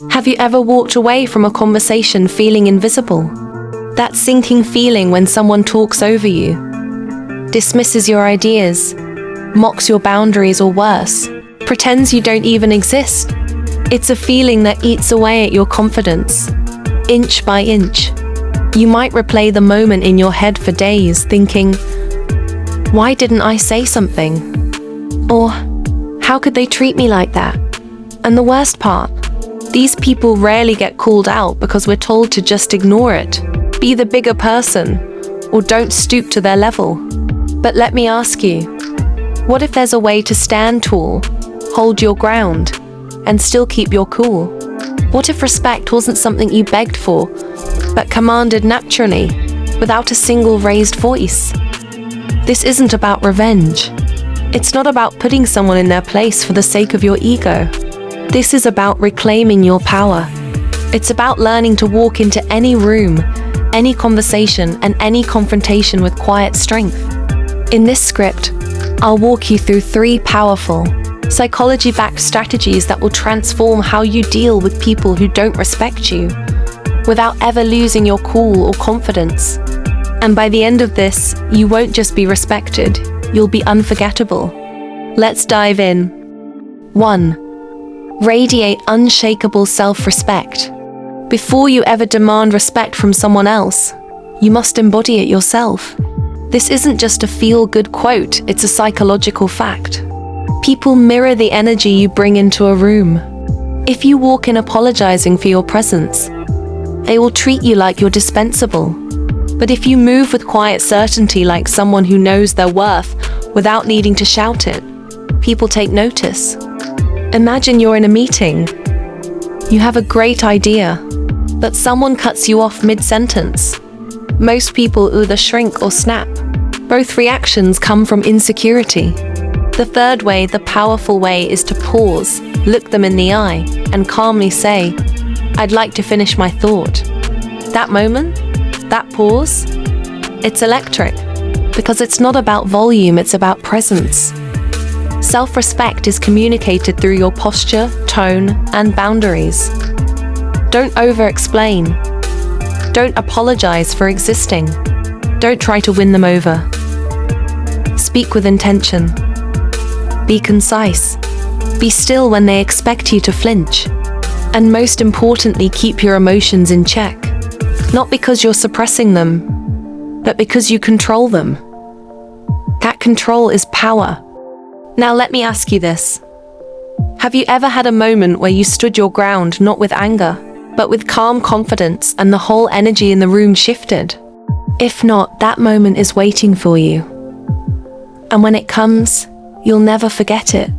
Have you ever walked away from a conversation feeling invisible? That sinking feeling when someone talks over you, dismisses your ideas, mocks your boundaries, or worse, pretends you don't even exist. It's a feeling that eats away at your confidence, inch by inch. You might replay the moment in your head for days, thinking, why didn't I say something? Or, how could they treat me like that? And the worst part, these people rarely get called out because we're told to just ignore it, be the bigger person, or don't stoop to their level. But let me ask you, what if there's a way to stand tall, hold your ground, and still keep your cool? What if respect wasn't something you begged for, but commanded naturally, without a single raised voice? This isn't about revenge. It's not about putting someone in their place for the sake of your ego. This is about reclaiming your power. It's about learning to walk into any room, any conversation, and any confrontation with quiet strength. In this script, I'll walk you through 3 powerful, psychology-backed strategies that will transform how you deal with people who don't respect you, without ever losing your cool or confidence. And by the end of this, you won't just be respected, you'll be unforgettable. Let's dive in. 1. Radiate unshakable self-respect. Before you ever demand respect from someone else, you must embody it yourself. This isn't just a feel-good quote, it's a psychological fact. People mirror the energy you bring into a room. If you walk in apologizing for your presence, they will treat you like you're dispensable. But if you move with quiet certainty like someone who knows their worth without needing to shout it, people take notice. Imagine you're in a meeting. You have a great idea, but someone cuts you off mid-sentence. Most people either shrink or snap. Both reactions come from insecurity. The third way, the powerful way, is to pause, look them in the eye, and calmly say, I'd like to finish my thought. That moment, that pause, it's electric, because it's not about volume, it's about presence. Self-respect is communicated through your posture, tone, and boundaries. Don't over-explain. Don't apologize for existing. Don't try to win them over. Speak with intention. Be concise. Be still when they expect you to flinch. And most importantly, keep your emotions in check. Not because you're suppressing them, but because you control them. That control is power. Now let me ask you this. Have you ever had a moment where you stood your ground not with anger, but with calm confidence, and the whole energy in the room shifted? If not, that moment is waiting for you. And when it comes, you'll never forget it.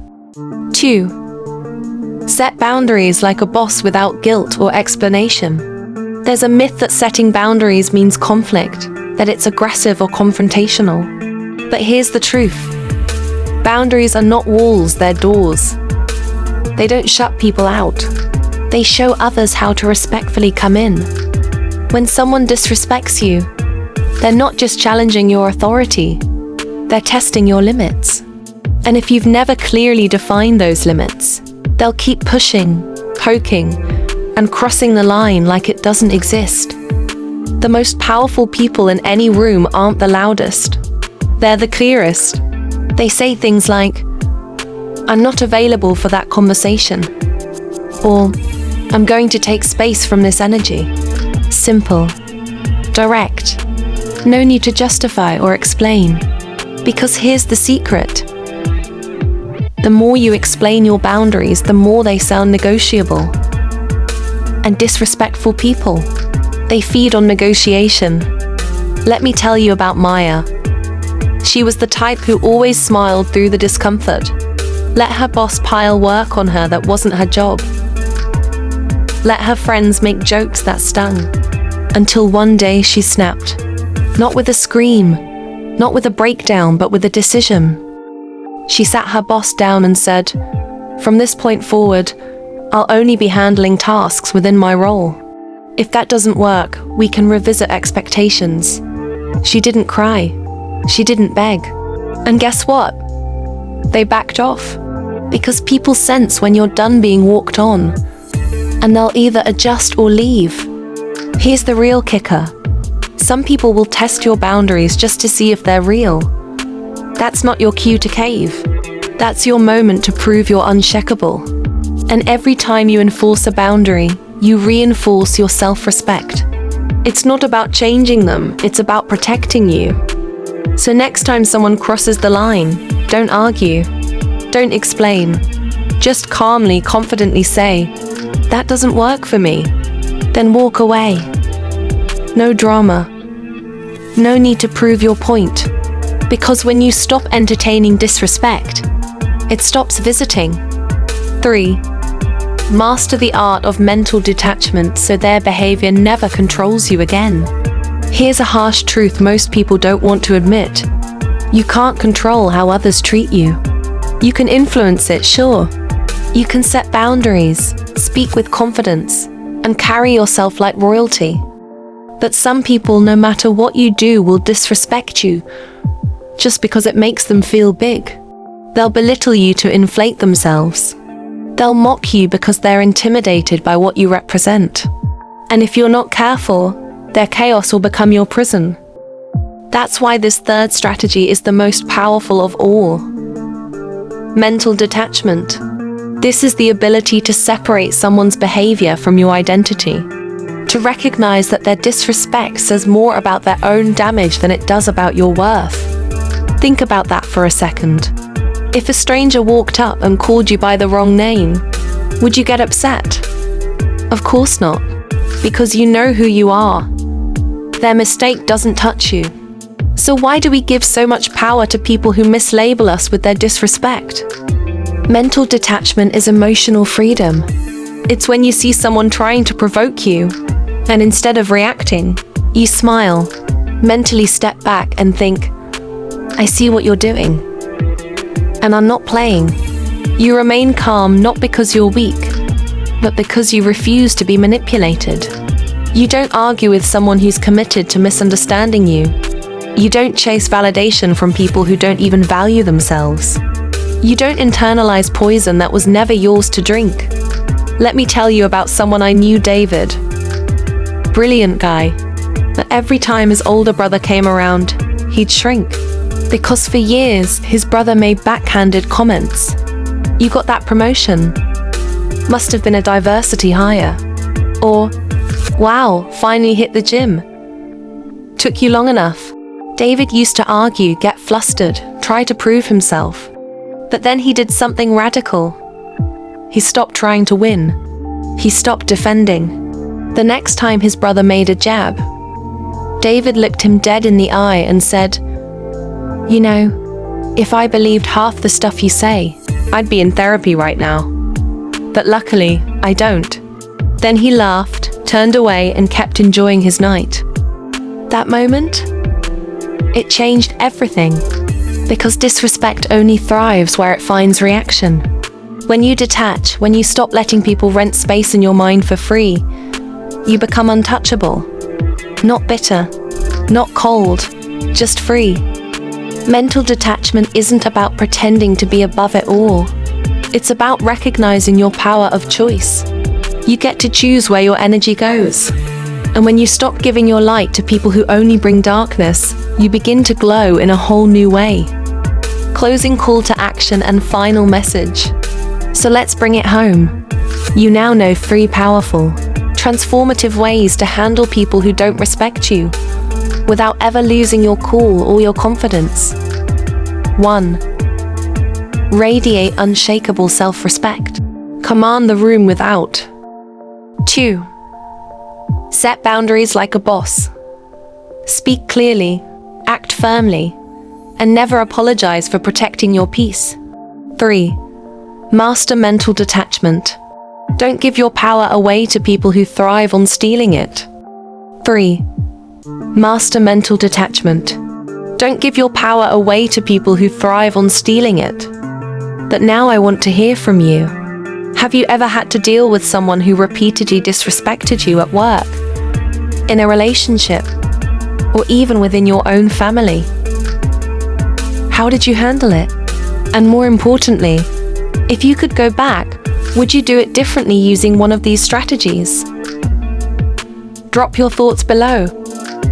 2. Set boundaries like a boss without guilt or explanation. There's a myth that setting boundaries means conflict, that it's aggressive or confrontational. But here's the truth. Boundaries are not walls, they're doors. They don't shut people out. They show others how to respectfully come in. When someone disrespects you, they're not just challenging your authority, they're testing your limits. And if you've never clearly defined those limits, they'll keep pushing, poking, and crossing the line like it doesn't exist. The most powerful people in any room aren't the loudest. They're the clearest. They say things like, I'm not available for that conversation. Or, I'm going to take space from this energy. Simple. Direct. No need to justify or explain. Because here's the secret. The more you explain your boundaries, the more they sound negotiable. And disrespectful people, they feed on negotiation. Let me tell you about Maya. She was the type who always smiled through the discomfort. Let her boss pile work on her that wasn't her job. Let her friends make jokes that stung. Until one day she snapped. Not with a scream, not with a breakdown, but with a decision. She sat her boss down and said, from this point forward, I'll only be handling tasks within my role. If that doesn't work, we can revisit expectations. She didn't cry. She didn't beg. And guess what? They backed off. Because people sense when you're done being walked on. and they'll either adjust or leave. Here's the real kicker. Some people will test your boundaries just to see if they're real. That's not your cue to cave. That's your moment to prove you're unshakable. And every time you enforce a boundary, you reinforce your self-respect. It's not about changing them, it's about protecting you. So next time someone crosses the line, don't argue. Don't explain. Just calmly, confidently say, "That doesn't work for me." Then walk away. No drama. No need to prove your point. Because when you stop entertaining disrespect, it stops visiting. 3. Master the art of mental detachment so their behavior never controls you again. Here's a harsh truth most people don't want to admit. You can't control how others treat you. You can influence it, sure. You can set boundaries, speak with confidence, and carry yourself like royalty. But some people, no matter what you do, will disrespect you just because it makes them feel big. They'll belittle you to inflate themselves. They'll mock you because they're intimidated by what you represent. And if you're not careful, their chaos will become your prison. That's why this third strategy is the most powerful of all. Mental detachment. This is the ability to separate someone's behavior from your identity. To recognize that their disrespect says more about their own damage than it does about your worth. Think about that for a second. If a stranger walked up and called you by the wrong name, would you get upset? Of course not, because you know who you are. Their mistake doesn't touch you. So why do we give so much power to people who mislabel us with their disrespect? Mental detachment is emotional freedom. It's when you see someone trying to provoke you, and instead of reacting, you smile, mentally step back and think, "I see what you're doing. And I'm not playing." You remain calm not because you're weak, but because you refuse to be manipulated. You don't argue with someone who's committed to misunderstanding you. You don't chase validation from people who don't even value themselves. You don't internalize poison that was never yours to drink. Let me tell you about someone I knew, David. Brilliant guy. But every time his older brother came around, he'd shrink. Because for years, his brother made backhanded comments. "You got that promotion? Must have been a diversity hire." Or, "Wow, finally hit the gym. Took you long enough." David used to argue, get flustered, try to prove himself. But then he did something radical. He stopped trying to win. He stopped defending. The next time his brother made a jab, David looked him dead in the eye and said, "You know, if I believed half the stuff you say, I'd be in therapy right now. But luckily, I don't." Then he laughed, turned away, and kept enjoying his night. That moment, it changed everything. Because disrespect only thrives where it finds reaction. When you detach, when you stop letting people rent space in your mind for free, you become untouchable. Not bitter, not cold, just free. Mental detachment isn't about pretending to be above it all. It's about recognizing your power of choice. You get to choose where your energy goes. And when you stop giving your light to people who only bring darkness, you begin to glow in a whole new way. Closing call to action and final message. So let's bring it home. You now know 3 powerful, transformative ways to handle people who don't respect you, without ever losing your cool or your confidence. 1. Radiate unshakable self-respect. Command the room without. 2. Set boundaries like a boss. Speak clearly, act firmly, and never apologize for protecting your peace. 3. Master mental detachment. Don't give your power away to people who thrive on stealing it. 3. Master mental detachment. Don't give your power away to people who thrive on stealing it. But now I want to hear from you. Have you ever had to deal with someone who repeatedly disrespected you at work, in a relationship, or even within your own family? How did you handle it? And more importantly, if you could go back, Would you do it differently using one of these strategies? Drop your thoughts below.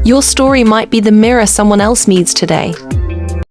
Your story might be the mirror someone else needs today.